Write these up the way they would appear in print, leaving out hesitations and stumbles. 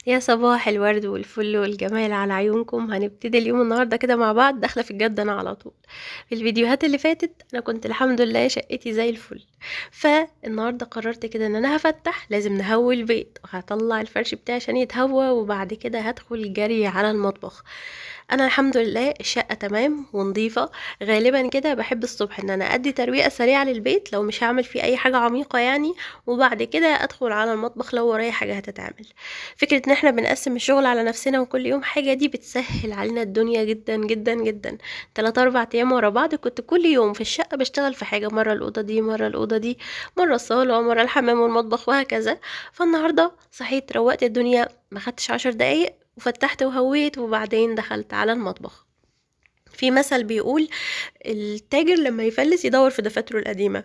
يا صباح الورد والفل والجمال على عيونكم. هنبتدي اليوم النهارده كده مع بعض، داخله في الجد انا على طول. في الفيديوهات اللي فاتت انا كنت الحمد لله شقتي زي الفل، فالنهارده قررت كده ان انا هفتح، لازم نهوي البيت، وهطلع الفرش بتاعي عشان يتهوى، وبعد كده هدخل جري على المطبخ. انا الحمد لله الشقه تمام ونظيفه. غالبا كده بحب الصبح ان انا ادي ترويقه سريعه للبيت لو مش هعمل فيه اي حاجه عميقه يعني، وبعد كده ادخل على المطبخ لو ورايا حاجه هتتعمل. فكرة ان احنا بنقسم الشغل على نفسنا وكل يوم حاجة، دي بتسهل علينا الدنيا جدا جدا جدا. 3 4 ايام ورا بعض كنت كل يوم في الشقة بشتغل في حاجة، مرة الأوضة دي، مرة الأوضة دي، مرة الصالة، مرة الحمام والمطبخ، وهكذا. فالنهاردة صحيت روقت الدنيا، ما خدتش 10 دقايق وفتحت وهويت، وبعدين دخلت على المطبخ. في مثل بيقول التاجر لما يفلس يدور في دفاتره القديمة.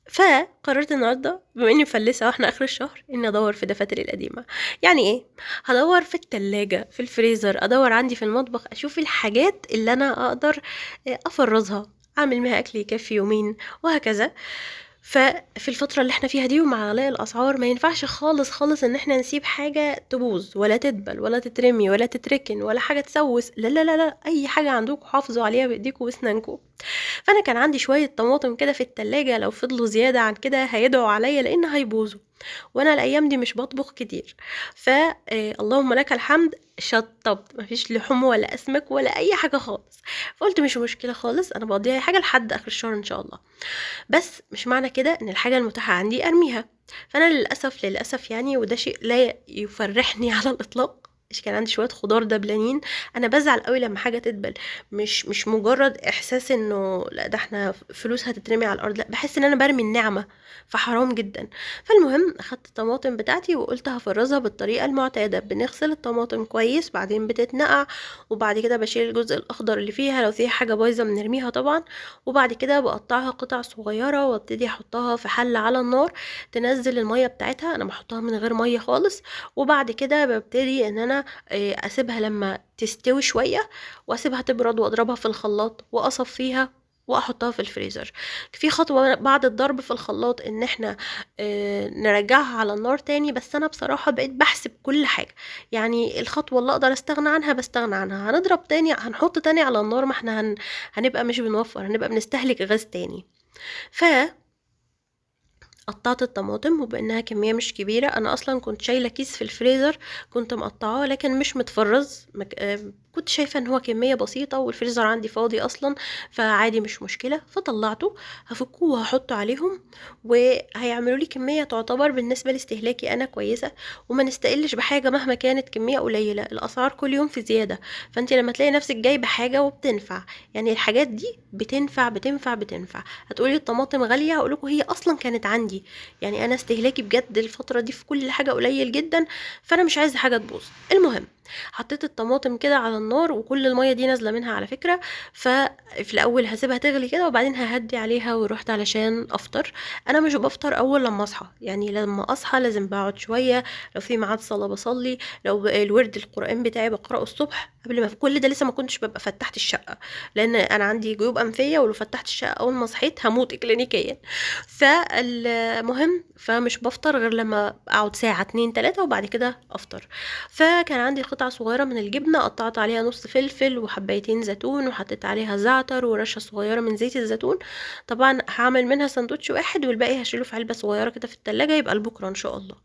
فقررت النهارده بما اني مفلسه واحنا اخر الشهر اني ادور في دفاتري القديمه. يعني ايه؟ هدور في التلاجة، في الفريزر، ادور عندي في المطبخ، اشوف الحاجات اللي انا اقدر افرزها، اعمل منها اكل يكفي يومين، وهكذا. ففي الفترة اللي احنا فيها دي ومع غلاء الأسعار ما ينفعش خالص خالص ان احنا نسيب حاجة تبوظ ولا تدبل ولا تترمي ولا تتركن ولا حاجة تسوس. لا لا لا لا، اي حاجة عندكم حافظوا عليها بايديكم واسنانكم. فانا كان عندي شوية طماطم كده في التلاجة، لو فضلوا زيادة عن كده هيدعوا عليا لان هيبوظوا، وانا الايام دي مش بطبخ كتير. اللهم لك الحمد، شطبت، مفيش لحوم ولا اسماك ولا اي حاجة خالص. فقلت مش مشكلة خالص، انا بقضيها أي حاجة لحد اخر الشهر ان شاء الله. بس مش معنى كده ان الحاجة المتاحة عندي ارميها. فانا للاسف يعني، وده شيء لا يفرحني على الاطلاق، مش كان عندي شويه خضار دبلانين. انا بزعل قوي لما حاجه تدبل، مش مجرد احساس انه لا ده احنا فلوس هتترمي على الارض، لا، بحس ان انا برمي النعمه، فحرام جدا. فالمهم اخدت الطماطم بتاعتي وقلت هفرزها بالطريقه المعتاده. بنغسل الطماطم كويس، بعدين بتتنقع، وبعد كده بشيل الجزء الاخضر اللي فيها، لو فيها حاجه بايظه بنرميها طبعا. وبعد كده بقطعها قطع صغيرة وابتدي احطها في حلة على النار تنزل المية بتاعتها. انا بحطها من غير مية خالص، وبعد كده ببتدي ان انا اسيبها لما تستوي شوية، واسيبها تبرد واضربها في الخلاط واصفيها واحطها في الفريزر. في خطوة بعد الضرب في الخلاط ان احنا نرجعها على النار تاني، بس انا بصراحة بقيت بحسب كل حاجة. يعني الخطوة اللي اقدر استغنى عنها بستغنى عنها. هنضرب تاني، هنحط تاني على النار، ما احنا هنبقى مش بنوفر، هنبقى بنستهلك غاز تاني. قطعت الطماطم، وبانها كميه مش كبيره، انا اصلا كنت شايله كيس في الفريزر كنت مقطعاه لكن مش متفرز، كنت شايفه ان هو كميه بسيطه والفريزر عندي فاضي اصلا، فعادي مش مشكله. فطلعته، هفكه وهحطه عليهم، وهيعملوا لي كميه تعتبر بالنسبه لاستهلاكي انا كويسه. وما نستقلش بحاجه مهما كانت كميه قليله، الاسعار كل يوم في زياده. فانت لما تلاقي نفسك جايبه حاجه وبتنفع، يعني الحاجات دي بتنفع بتنفع بتنفع. هتقولي الطماطم غاليه، هقول لكم هي اصلا كانت عندي، يعني انا استهلاكي بجد الفتره دي في كل حاجه قليل جدا، فانا مش عايزه حاجه تبوظ. المهم حطيت الطماطم كده على النار، وكل الميه دي نازله منها على فكره. ففي الاول هسيبها تغلي كده، وبعدين ههدي عليها ورحت علشان افطر. انا مش بفطر اول لما اصحى، يعني لما اصحى لازم بقعد شويه، لو في ميعاد صلاه بصلي، لو الورد القران بتاعي بقراه الصبح قبل ما، في كل ده لسه ما كنتش ببقى فتحت الشقه، لان انا عندي جيوب انفيه، ولو فتحت الشقه اول ما صحيت هموت اكلينيكيا. فالمهم فمش بفطر غير لما اقعد ساعة 2 3، وبعد كده افطر. فكان عندي قطعة صغيرة من الجبنة، قطعت عليها نص فلفل وحبايتين زيتون، وحطيت عليها زعتر ورشة صغيرة من زيت الزيتون. طبعا هعمل منها سندوتش واحد، والباقي هشيله في علبة صغيرة كده في التلاجة، يبقى لبكرة ان شاء الله.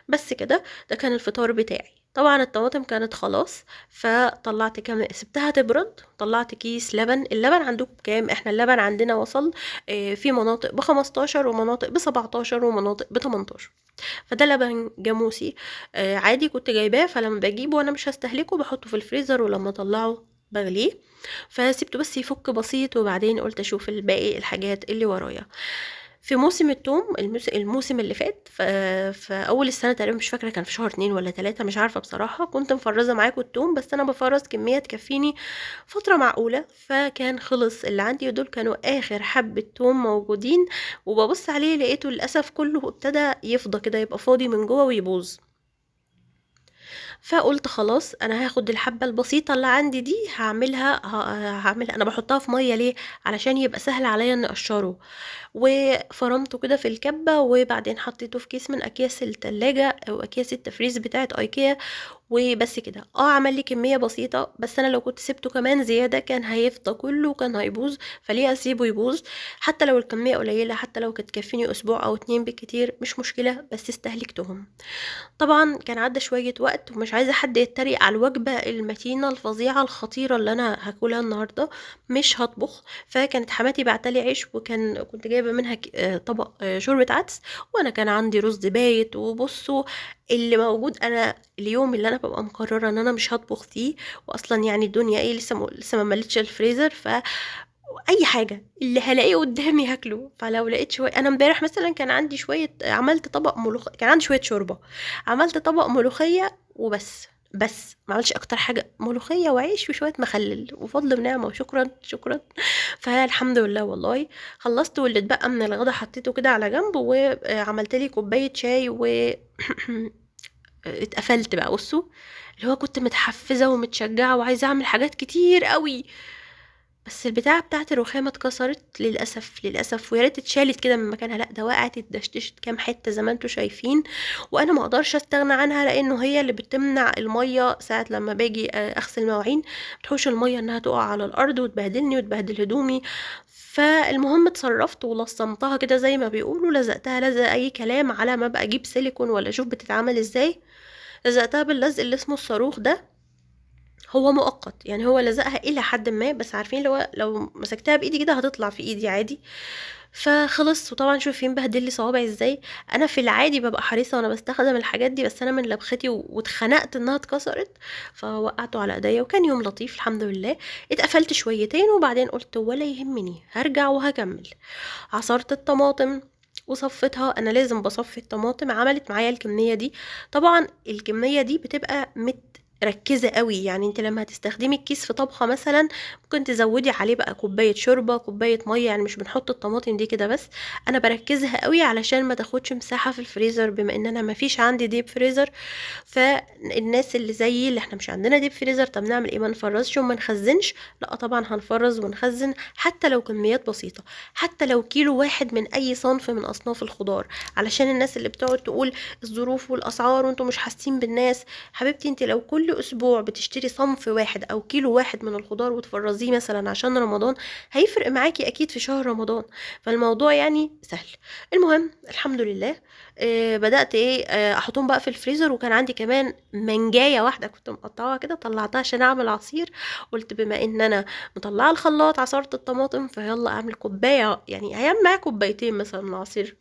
بس كده، ده كان الفطار بتاعي. طبعا الطماطم كانت خلاص، فطلعت كام، سبتها تبرد، طلعت كيس لبن. اللبن عندكم بكام؟ احنا اللبن عندنا وصل في مناطق ب15 ومناطق ب17 ومناطق ب18. فده لبن جاموسي عادي كنت جايباه، فلما بجيبه وانا مش هستهلكه بحطه في الفريزر، ولما اطلعه بغليه. فسيبته بس يفك بسيط، وبعدين قلت اشوف الباقي الحاجات اللي ورايا. في موسم التوم، الموسم اللي فات، في اول السنه تقريبا، مش فاكره كان في شهر 2 ولا 3، مش عارفه بصراحه، كنت مفرزه معاكم التوم، بس انا بفرز كميه تكفيني فتره معقوله. فكان خلص اللي عندي، ودول كانوا اخر حبه توم موجودين. وببص عليه لقيته للاسف كله ابتدى يفضى كده، يبقى فاضي من جوه ويبوظ. فقلت خلاص انا هاخد الحبه البسيطه اللي عندي دي هعمل انا بحطها في ميه ليه؟ علشان يبقى سهل عليا اني اقشره. وفرمته كده في الكبه، وبعدين حطيته في كيس من اكياس التلاجة او اكياس التفريز بتاعه ايكيا، وبس كده. عمل لي كميه بسيطه، بس انا لو كنت سبته كمان زياده كان هيفضى كله وكان هيبوظ، فليه اسيبه يبوظ؟ حتى لو الكميه قليله، حتى لو كانت تكفيني اسبوع او 2 بالكتير مش مشكله، بس استهلكتهم. طبعا كان عدى شويه وقت، ومش عايزه حد يتريق على الوجبه المتينه الفظيعه الخطيره اللي انا هاكلها النهارده. مش هطبخ. فكانت حماتي بعتلي عيش، كنت جايبه منها طبق شوربه عدس، وانا كان عندي رز بايت. وبصوا اللي موجود، انا اليوم اللي انا ببقى مقرره ان انا مش هطبخ فيه، واصلا يعني الدنيا ايه، لسه ما مليتش الفريزر، اي حاجه اللي هلاقيه قدامي هاكله. فلو لقيت شويه، انا امبارح مثلا كان عندي شويه، عملت طبق ملوخيه، كان عندي شويه شوربه، عملت طبق ملوخيه وبس. بس ما عملتش اكتر حاجه، ملوخيه وعيش وشويه مخلل وفضل ونعمه وشكرا شكرا. فالحمد لله والله. خلصت، واللي اتبقى من الغدا حطيته كده على جنب، وعملت لي كوبايه شاي و اتقفلت بقى. بصوا، اللي هو كنت متحفزه ومتشجعه وعايزه اعمل حاجات كتير قوي، بس البتاعة بتاعة الرخامة اتكسرت للأسف للأسف، ويا ريت اتشالت كده من مكانها. لأ، ده وقعت اتدشتشت كام حتة زي ما انتوا شايفين، وأنا ما اقدرش استغنى عنها، لأنه هي اللي بتمنع المية ساعة لما باجي أغسل مواعين، بتحوش المية إنها تقع على الأرض وتبهدلني وتبهدل هدومي. فالمهم اتصرفت ولصمتها كده زي ما بيقولوا، لزقتها لزق أي كلام على ما بقى أجيب سيليكون ولا أشوف بتتعمل ازاي. لزقتها باللزق اللي اسمه الصاروخ ده، هو مؤقت يعني، هو لزقها الى حد ما، بس عارفين لو مسكتها بايدي كده هتطلع في ايدي عادي. فخلص، وطبعا شوفين بهدل لي صوابعي ازاي. انا في العادي ببقى حريصه وانا بستخدم الحاجات دي، بس انا من لبختي واتخنقت انها اتكسرت، فوقعته على ايديا. وكان يوم لطيف الحمد لله. اتقفلت شويتين، وبعدين قلت ولا يهمني، هرجع وهكمل. عصرت الطماطم وصفتها، انا لازم بصفي الطماطم. عملت معايا الكميه دي. طبعا الكميه دي بتبقى ركزة قوي، يعني انت لما هتستخدمي الكيس في طبخة مثلا ممكن تزودي عليه بقى كوباية شوربة، كوباية مية، يعني مش بنحط الطماطم دي كده بس. انا بركزها قوي علشان ما تاخدش مساحة في الفريزر، بما ان انا ما فيش عندي ديب فريزر. فالناس اللي زيي اللي احنا مش عندنا ديب فريزر، طب نعمل ايه؟ ما نفرزش وما نخزنش؟ لا طبعا هنفرز ونخزن، حتى لو كميات بسيطة، حتى لو كيلو واحد من اي صنف من اصناف الخضار. علشان الناس اللي بتقعد تقول الظروف والاسعار وانتم مش حاسين بالناس، حبيبتي انت لو كل اسبوع بتشتري صنف واحد او كيلو واحد من الخضار وتفرزيه مثلا عشان رمضان، هيفرق معاكي اكيد في شهر رمضان. فالموضوع يعني سهل. المهم الحمد لله. بدأت احطهم بقى في الفريزر. وكان عندي كمان منجاية واحدة كنت مقطعها كده، طلعتها عشان اعمل عصير. قلت بما ان انا مطلعه الخلاط عصرت الطماطم، فيلا اعمل كوباية، يعني هيعمل معايا كوبايتين مثلا من العصير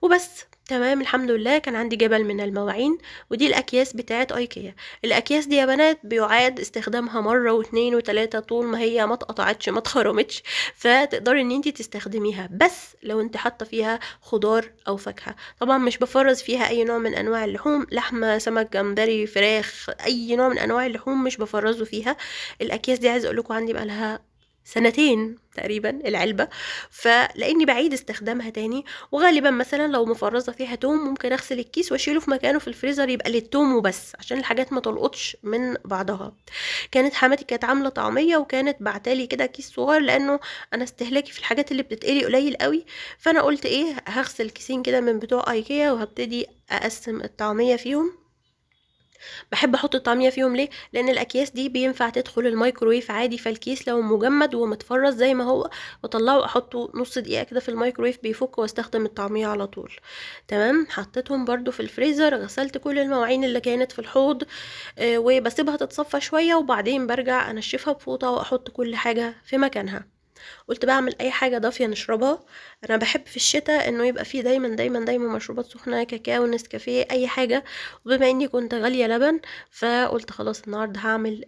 وبس. تمام الحمد لله. كان عندي جبل من المواعين، ودي الاكياس بتاعت ايكيا. الاكياس دي يا بنات بيعاد استخدامها مره واثنين وثلاثه، طول ما هي ما اتقطعتش ما اتخرمتش، فتقدري ان انت تستخدميها، بس لو انت حاطه فيها خضار او فاكهه. طبعا مش بفرز فيها اي نوع من انواع اللحوم، لحمه، سمك، جمبري، فراخ، اي نوع من انواع اللحوم مش بفرزه فيها. الاكياس دي عايزه اقول لكم عندي بقى لها سنتين تقريبا العلبة، فلاني بعيد استخدامها تاني. وغالبا مثلا لو مفرزة فيها توم ممكن اغسل الكيس واشيله في مكانه في الفريزر يبقى للتوم وبس، عشان الحاجات ما تلقطش من بعضها. كانت حماتي كانت عاملة طعمية، وكانت بعتالي كده كيس صغير، لانه انا استهلاكي في الحاجات اللي بتتقلي قليل قوي. فانا قلت ايه، هغسل كيسين كده من بتوع ايكيا وهبتدي اقسم الطعمية فيهم. باحب احط الطعمية فيهم ليه؟ لان الاكياس دي بينفع تدخل الميكروويف عادي، فالكيس لو مجمد ومتفرز زي ما هو بطلعه احطه نص دقيقة كده في الميكروويف بيفك، واستخدم الطعمية على طول. تمام. حطيتهم برضو في الفريزر. غسلت كل المواعين اللي كانت في الحوض، وبسيبها تتصفى شوية، وبعدين برجع انشفها بفوطة واحط كل حاجة في مكانها. قلت باعمل اي حاجه دافيه نشربها. انا بحب في الشتاء انه يبقى فيه دايما دايما دايما مشروبات سخنه، كاكاو، نسكافيه، اي حاجه. وبما اني كنت غاليه لبن، فقلت خلاص النهارده هعمل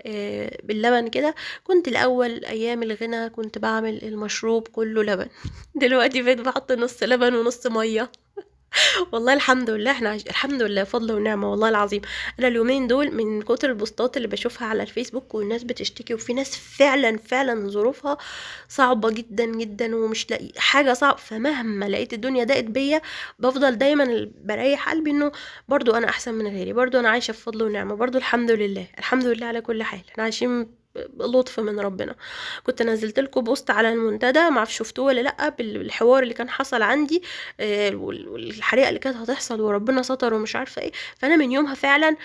باللبن كده. كنت الاول ايام الغنا كنت بعمل المشروب كله لبن دلوقتي بقيت بحط نص لبن ونص ميه. والله الحمد لله إحنا الحمد لله فضل ونعمة والله العظيم. أنا اليومين دول من كتر البوستات اللي باشوفها على الفيسبوك والناس بتشتكي، وفي ناس فعلًا، فعلًا ظروفها صعبة جدًا، جدًا، ومش لاقي حاجة فمهما لقيت الدنيا ضاقت بيّا بافضل دايمًا باريّح قلبي إنه برضه أنا أحسن من غيري، برضه أنا عايشة في فضل ونعمة، برضه الحمد لله، الحمد لله على كل حال، إحنا عايشين بلطف من ربنا. كنت نزّلت لكم بوست على المنتدى ما أعرفش شفتوه والّا لأ، بالحوار اللي كان حصل عندي والحريقة اللي كانت هتحصل وربنا ستر ومش عارفة إيه، فأنا من يومها فعلًا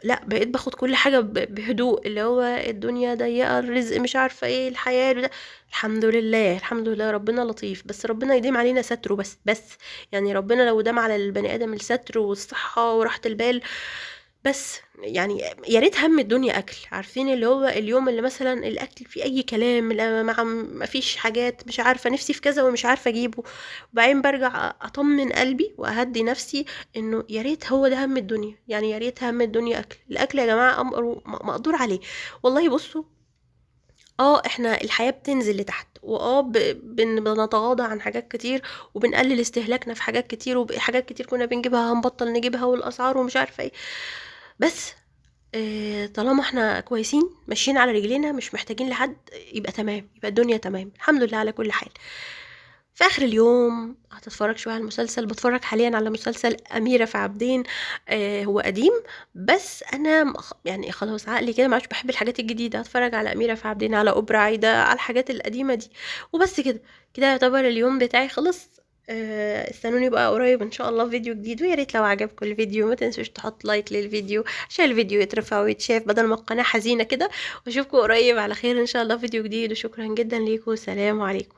لأ، بقيت باخد كل حاجة بهدوء، اللي هو الدنيا ضيّقة، الرزق مش عارفة إيه، الحياة الحمد لله، الحمد لله ربنا لطيف، بس ربنا يديم علينا ستره بس، يعني ربنا لو دام على البني آدم الستر والصحة وراحة البال بس، يعني يا ريت هَم الدنيا أكل، عارفين اللي هو اليوم اللي مثلًا الأكل فيه أي كلام، لا ما فيش حاجات، مش عارفة نِفْسي في كذا ومش عارفة أجيبه، وبعدين بارجع أطمّن قلبي وأهدّي نَفْسي إنه يا ريت هو ده هَم الدنيا، يعني يا ريت هَم الدنيا أكل، الأكل يا جماعة أمر مقدور عليه، والله بُصّوا إحنا الحياة بتنزل لتحت، بنتغاضى عن حاجات كتير، وبنقلل استهلاكنا في حاجات كتير، حاجات كتير كنا بنجيبها هنبطّل نجيبها والأسعار ومش عارفة إيه، بس طالما إحنا كويسين ماشيين على رجلينا مش محتاجين لحد يبقى تمام، يبقى الدنيا تمام، الحمد لله على كل حال. في آخر اليوم هتتفرج شوية على المسلسل، باتفرج حاليًا على مسلسل أميرة في عابدين، هو قديم بس أنا يعني خلاص عقلي كده ما عادش باحب الحاجات الجديدة، هاتفرج على أميرة في عابدين، على أوبرا عايدة، على الحاجات القديمة دي، وبس كده، كده يعتبر اليوم بتاعي خلص. استنوني بقى قريب إن شاء الله في فيديو جديد، ويا ريت لو عجبكم الفيديو ما تنسوش تحطوا لايك للفيديو عشان الفيديو يترفع ويتشاف بدل ما القناة حزينة كده، وأشوفكم قريب على خير إن شاء الله في فيديو جديد، وشكرًا جدًا ليكم، سلام عليكم.